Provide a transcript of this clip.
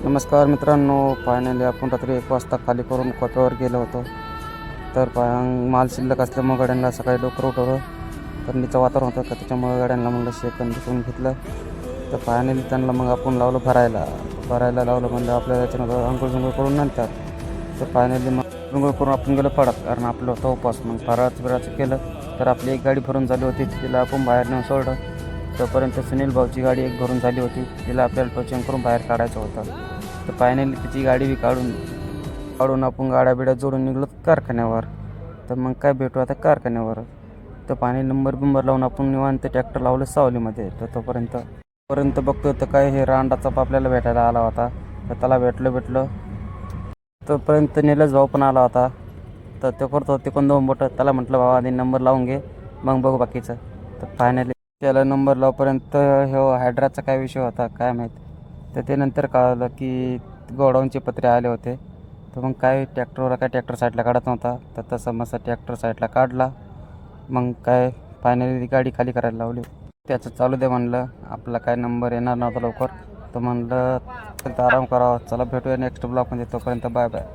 नमस्कार मित्रांनो, फायनली आपण रात्री 1 वाजता खाली करून कोप्यावर गेलो होतो. तर माल शिल्लक असल्यामुळे गाड्यांना सकाळी लवकर उठवलं. थंडीचं वातावरण होतं का त्याच्यामुळे गाड्यांना म्हणलं शेकंद घेऊन घेतलं. तर फायनली त्यांना मग आपण लावलं भरायला लावलं. म्हणलं आपल्याला त्याच्यानंतर अंघोळ करून नंतर तर फायनली मग अंघोळ करून आपण गेलो पडत, कारण आपलं होतं उपास. मग फराळाचं केलं. तर आपली एक गाडी भरून झाली होती, तिला आपण बाहेर नेऊन सोडलं. तोपर्यंत सुनील भाऊची गाडी एक भरून झाली होती, तिला आपल्याला टोचिंग करून बाहेर काढायचं होतं. तर फायनली तिची गाडी बी काढून आपण गाड्या जोडून निघलो कारखान्यावर. तर मग काय भेटू आता कारखान्यावर. तर पाणी नंबर लावून आपण निवांत ट्रॅक्टर लावलं सावलीमध्ये. तर तोपर्यंत बघतो तर काय हे रांडाचा आपल्याला भेटायला आला होता. तर त्याला भेटलं. तोपर्यंत निलेश भाऊ पण आला होता. तर ते करतो ते कोण 2 बोटं. त्याला म्हटलं बाबा आधी नंबर लावून घे, मग बघू बाकीचं. तर फायनली त्याला नंबर लावपर्यंत हायड्राचा काय विषय होता काय माहीत. तर ते नंतर कळालं की गोडाऊनचे पत्रे आले होते. तर मग काय ट्रॅक्टर साईडला काढत नव्हता. तर तसं मस्त ट्रॅक्टर साईडला काढला. मग काय फायनली गाडी खाली करायला लावली. त्याचं चालू दे म्हणलं, आपला काय नंबर येणार नव्हता लवकर. तर म्हणलं आराम करावा. चला भेटूया नेक्स्ट ब्लॉगमध्ये. तोपर्यंत बाय बाय.